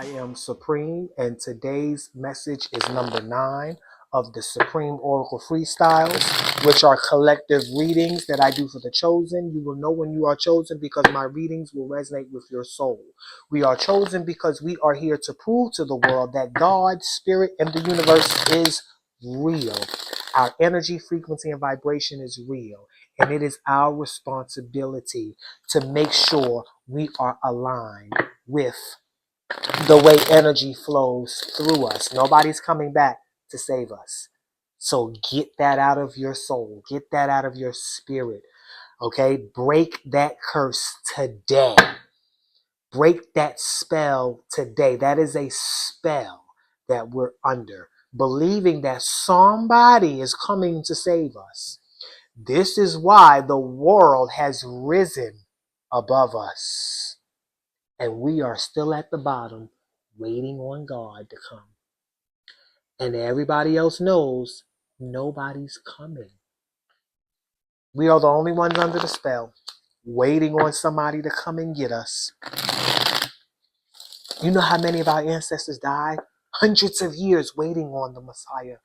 I am Supreme, and today's message is number 9 of the Supreme Oracle Freestyles, which are collective readings that I do for the chosen. You will know when you are chosen because my readings will resonate with your soul. We are chosen because we are here to prove to the world that God, Spirit, and the universe is real. Our energy, frequency, and vibration is real, and it is our responsibility to make sure we are aligned with the way energy flows through us. Nobody's coming back to save us. So get that out of your soul. Get that out of your spirit. Okay? Break that curse today. Break that spell today. That is a spell that we're under. Believing that somebody is coming to save us. This is why the world has risen above us. And we are still at the bottom, waiting on God to come. And everybody else knows nobody's coming. We are the only ones under the spell, waiting on somebody to come and get us. You know how many of our ancestors died? Hundreds of years waiting on the Messiah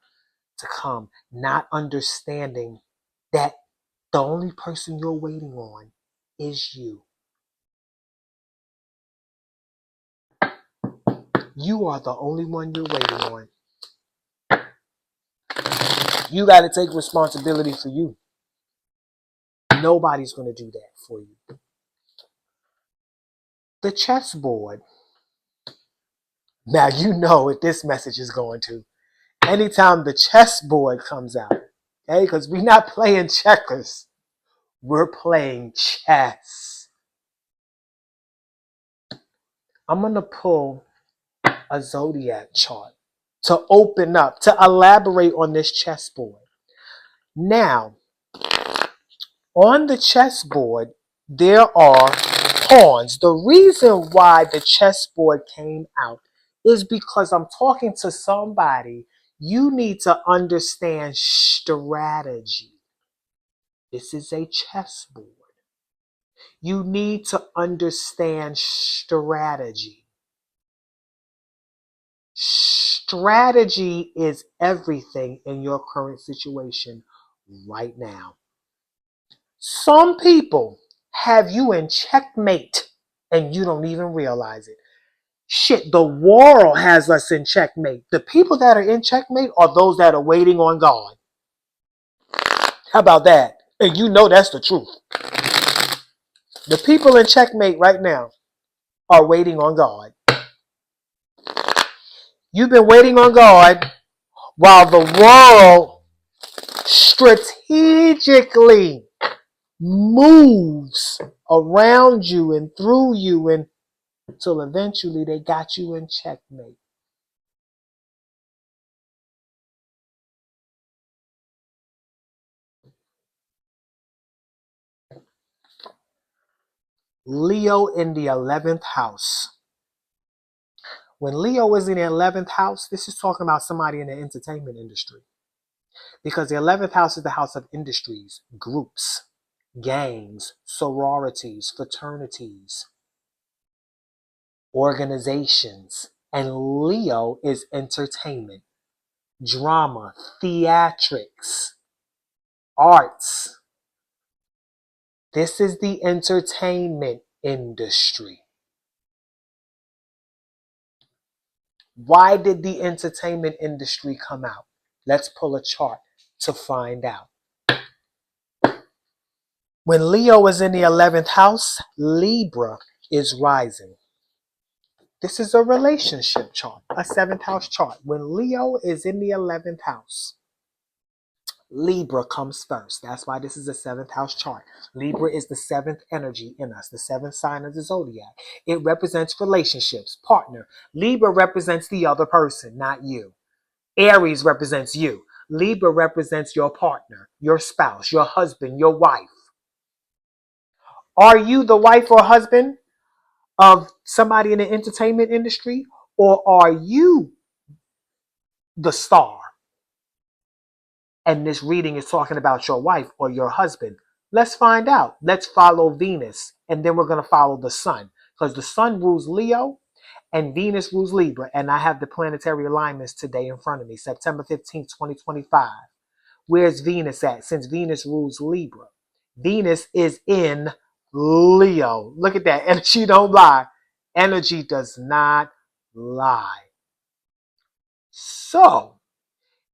to come, not understanding that the only person you're waiting on is you. You are the only one you're waiting on. You got to take responsibility for you. Nobody's going to do that for you. The chessboard. Now you know what this message is going to. Anytime the chessboard comes out, okay, because we're not playing checkers, we're playing chess. I'm going to pull a zodiac chart to open up, to elaborate on this chessboard. Now, on the chessboard, there are pawns. The reason why the chessboard came out is because I'm talking to somebody. You need to understand strategy. This is a chessboard. You need to understand strategy. Strategy is everything in your current situation right now. Some people have you in checkmate and you don't even realize it. Shit, the world has us in checkmate. The people that are in checkmate are those that are waiting on God. How about that? And you know that's the truth. The people in checkmate right now are waiting on God. You've been waiting on God while the world strategically moves around you and through you until eventually they got you in checkmate. Leo in the 11th house. When Leo is in the 11th house, this is talking about somebody in the entertainment industry. Because the 11th house is the house of industries, groups, gangs, sororities, fraternities, organizations. And Leo is entertainment, drama, theatrics, arts. This is the entertainment industry. Why did the entertainment industry come out? Let's pull a chart to find out. When Leo is in the 11th house, Libra is rising. This is a relationship chart, a 7th house chart. When Leo is in the 11th house, Libra comes first. That's why this is a 7th house chart. Libra is the 7th energy in us, the 7th sign of the zodiac. It represents relationships, partner. Libra represents the other person, not you. Aries represents you. Libra represents your partner, your spouse, your husband, your wife. Are you the wife or husband of somebody in the entertainment industry, or are you the star? And this reading is talking about your wife or your husband. Let's find out. Let's follow Venus, and then we're going to follow the sun, because the sun rules Leo, and Venus rules Libra. And I have the planetary alignments today in front of me, September 15th, 2025. Where's Venus at? Since Venus rules Libra, Venus is in Leo. Look at that. Energy don't lie. Energy does not lie. So,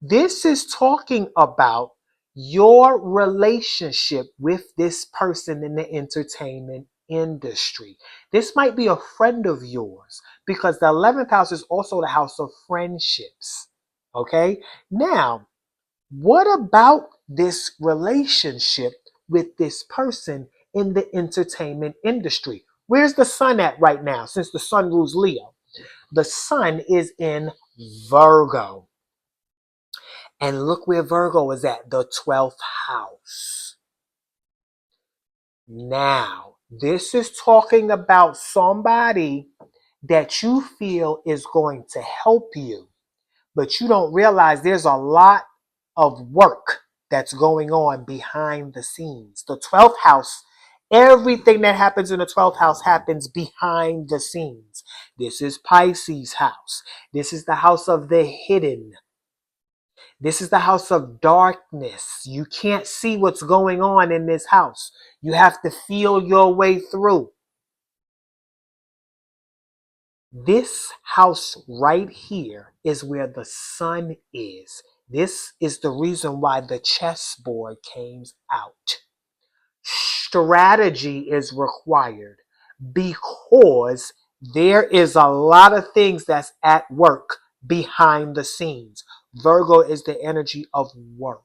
this is talking about your relationship with this person in the entertainment industry. This might be a friend of yours because the 11th house is also the house of friendships. Okay? Now, what about this relationship with this person in the entertainment industry? Where's the sun at right now since the sun rules Leo? The sun is in Virgo. And look where Virgo is at, the 12th house. Now, this is talking about somebody that you feel is going to help you, but you don't realize there's a lot of work that's going on behind the scenes. The 12th house, everything that happens in the 12th house happens behind the scenes. This is Pisces house. This is the house of the hidden. This is the house of darkness. You can't see what's going on in this house. You have to feel your way through. This house right here is where the sun is. This is the reason why the chessboard came out. Strategy is required because there is a lot of things that's at work behind the scenes. Virgo is the energy of work.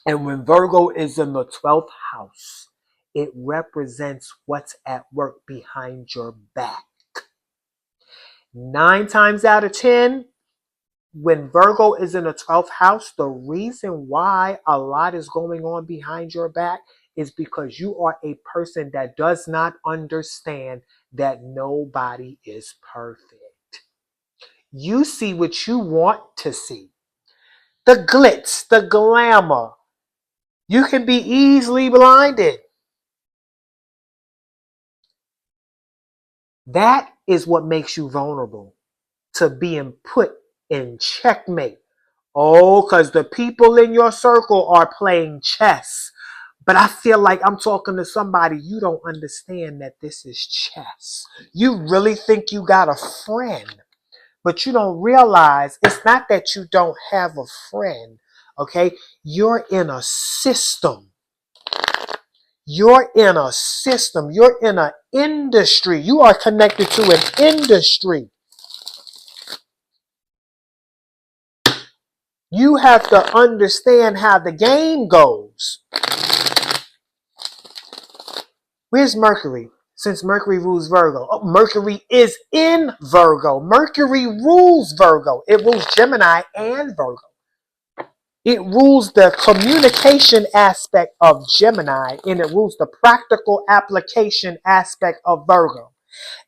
And when Virgo is in the 12th house, it represents what's at work behind your back. 9 times out of 10, when Virgo is in the 12th house, the reason why a lot is going on behind your back is because you are a person that does not understand that nobody is perfect. You see what you want to see. The glitz, the glamour. You can be easily blinded. That is what makes you vulnerable to being put in checkmate. Oh, because the people in your circle are playing chess. But I feel like I'm talking to somebody, you don't understand that this is chess. You really think you got a friend, but you don't realize it's not that you don't have a friend, okay? You're in a system. You're in a system. You're in an industry. You are connected to an industry. You have to understand how the game goes. Where's Mercury? Since Mercury rules Virgo. Oh, Mercury is in Virgo. Mercury rules Virgo. It rules Gemini and Virgo. It rules the communication aspect of Gemini, and it rules the practical application aspect of Virgo.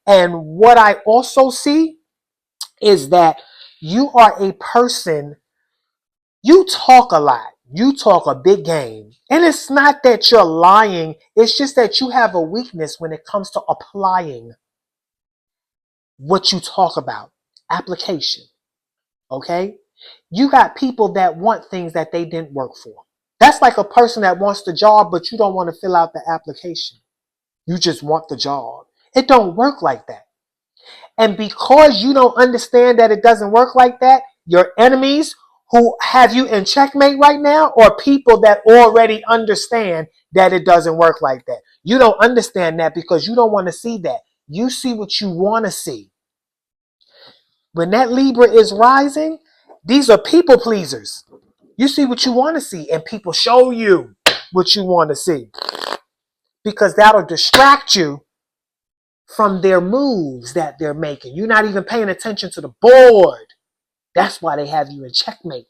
And what I also see is that you are a person, you talk a lot. You talk a big game. And it's not that you're lying. It's just that you have a weakness when it comes to applying what you talk about. Application. Okay? You got people that want things that they didn't work for. That's like a person that wants the job, but you don't want to fill out the application. You just want the job. It don't work like that. And because you don't understand that it doesn't work like that, your enemies who have you in checkmate right now are people that already understand that it doesn't work like that. You don't understand that because you don't want to see that. You see what you want to see. When that Libra is rising, these are people pleasers. You see what you want to see, and people show you what you want to see because that'll distract you from their moves that they're making. You're not even paying attention to the board. That's why they have you in checkmate.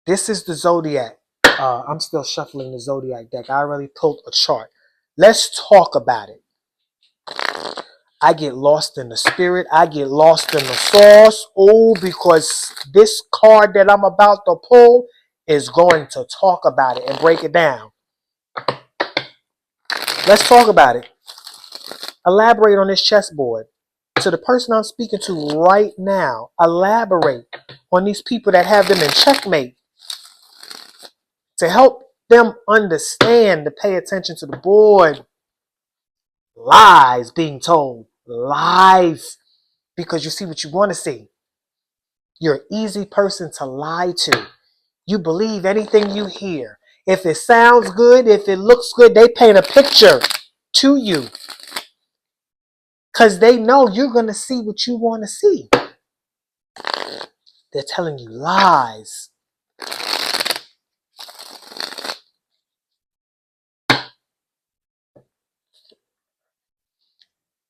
This is the zodiac. I'm still shuffling the zodiac deck. I already pulled a chart. Let's talk about it. I get lost in the spirit. I get lost in the sauce. Oh, because this card that I'm about to pull is going to talk about it and break it down. Let's talk about it. Elaborate on this chessboard. To the person I'm speaking to right now, elaborate on these people that have them in checkmate to help them understand to pay attention to the board. Lies being told. Lies. Because you see what you want to see. You're an easy person to lie to. You believe anything you hear. If it sounds good, if it looks good, they paint a picture to you. Because they know you're going to see what you want to see. They're telling you lies.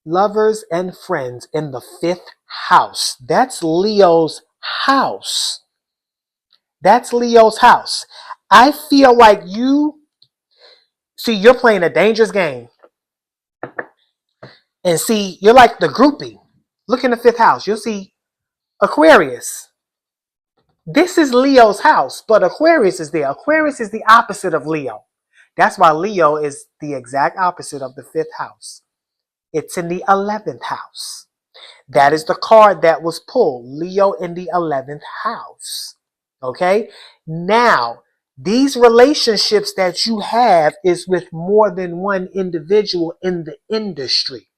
Lovers and friends in the 5th house. That's Leo's house. That's Leo's house. I feel like you're playing a dangerous game. And see, you're like the groupie. Look in the 5th house. You'll see Aquarius. This is Leo's house, but Aquarius is there. Aquarius is the opposite of Leo. That's why Leo is the exact opposite of the 5th house. It's in the 11th house. That is the card that was pulled. Leo in the 11th house. Okay? Now, these relationships that you have is with more than one individual in the industry.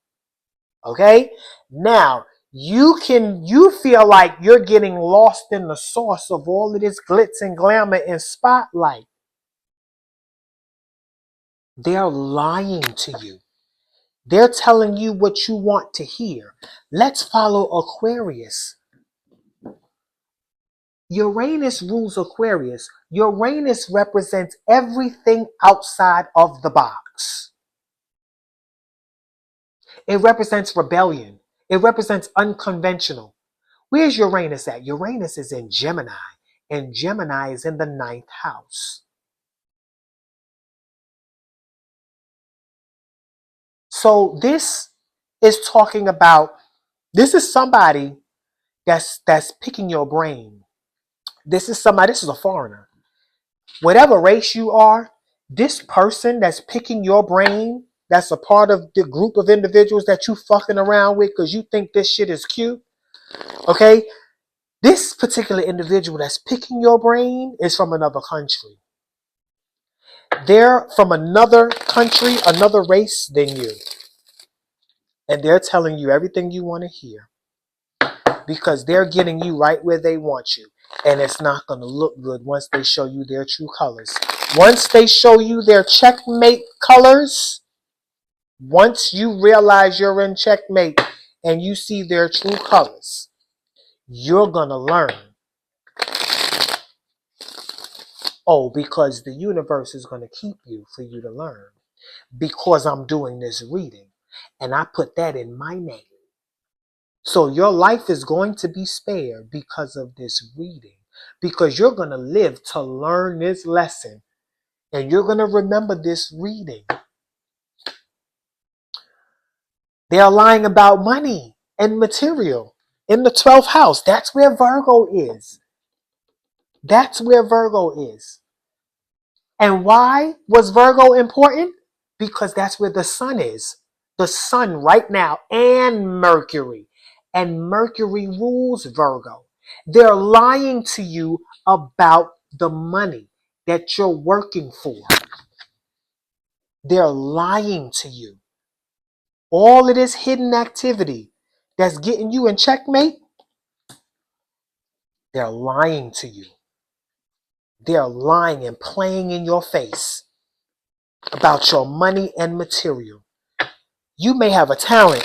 Okay? Now, you feel like you're getting lost in the sauce of all of this glitz and glamour and spotlight. They're lying to you. They're telling you what you want to hear. Let's follow Aquarius. Uranus rules Aquarius. Uranus represents everything outside of the box. It represents rebellion. It represents unconventional. Where's Uranus at? Uranus is in Gemini, and Gemini is in the 9th house. So this is talking about, this is somebody that's picking your brain. This is a foreigner. Whatever race you are, this person that's picking your brain, that's a part of the group of individuals that you fucking around with because you think this shit is cute, okay? This particular individual that's picking your brain is from another country. They're from another country, another race than you. And they're telling you everything you want to hear. Because they're getting you right where they want you. And it's not going to look good once they show you their true colors. Once they show you their checkmate colors, once you realize you're in checkmate and you see their true colors, you're going to learn. Oh, because the universe is going to keep you for you to learn. Because I'm doing this reading. And I put that in my name. So your life is going to be spared because of this reading. Because you're going to live to learn this lesson. And you're going to remember this reading. They are lying about money and material in the 12th house. That's where Virgo is. That's where Virgo is. And why was Virgo important? Because that's where the sun is. The sun right now and Mercury. And Mercury rules Virgo. They're lying to you about the money that you're working for. They're lying to you. All of this hidden activity that's getting you in checkmate, they're lying to you. They're lying and playing in your face about your money and material. You may have a talent,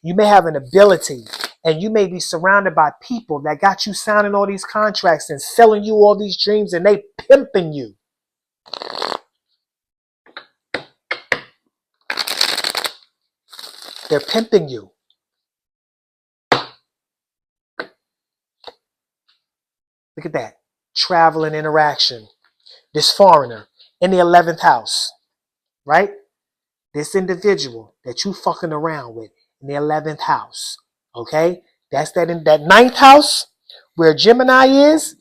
you may have an ability, and you may be surrounded by people that got you signing all these contracts and selling you all these dreams, and they pimping you. They're pimping you. Look at that. Travel and interaction. This foreigner in the 11th house, right? This individual that you fucking around with in the 11th house, okay? That's that in that 9th house where Gemini is.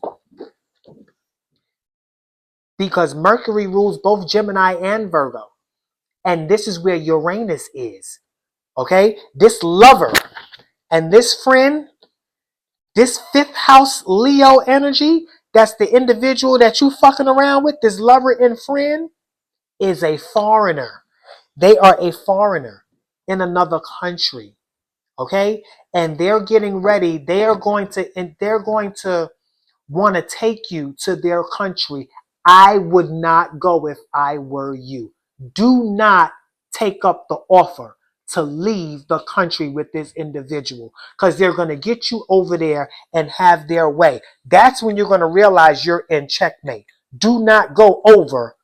because Mercury rules both Gemini and Virgo. And this is where Uranus is. Okay? This lover and this friend, this fifth house Leo energy, that's the individual that you fucking around with, this lover and friend, is a foreigner. They are a foreigner in another country. Okay? And they're getting ready. They're going to want to take you to their country. I would not go if I were you. Do not take up the offer to leave the country with this individual, because they're going to get you over there and have their way. That's when you're going to realize you're in checkmate. Do not go overseas.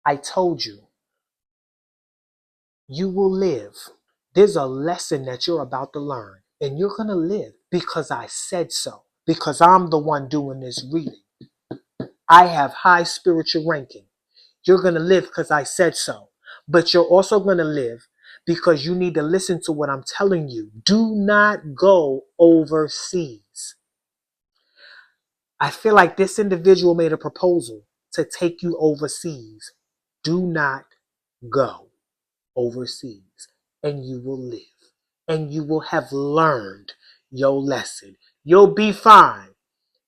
I told you, you will live. There's a lesson that you're about to learn, and you're going to live because I said so, because I'm the one doing this reading. I have high spiritual ranking. You're going to live because I said so, but you're also going to live because you need to listen to what I'm telling you. Do not go overseas. I feel like this individual made a proposal to take you overseas. Do not go overseas, and you will live, and you will have learned your lesson. You'll be fine.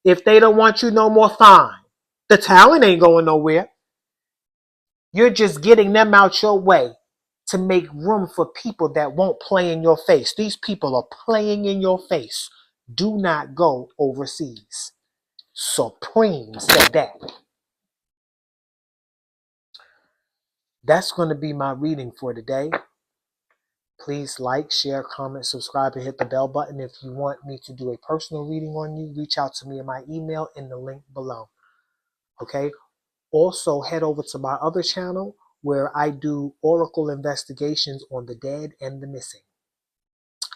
If they don't want you no more, fine. The talent ain't going nowhere. You're just getting them out your way to make room for people that won't play in your face. These people are playing in your face. Do not go overseas. Supreme said that. That's going to be my reading for today. Please like, share, comment, subscribe, and hit the bell button. If you want me to do a personal reading on you, reach out to me in my email in the link below. Okay? Also, head over to my other channel where I do oracle investigations on the dead and the missing.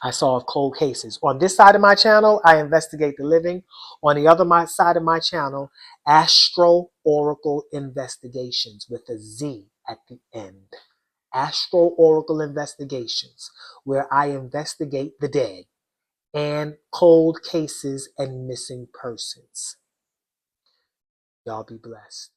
I solve cold cases. On this side of my channel, I investigate the living. On the other side of my channel, Astro Oracle Investigations with a Z at the end. Astro Oracle Investigations, where I investigate the dead and cold cases and missing persons. Y'all be blessed.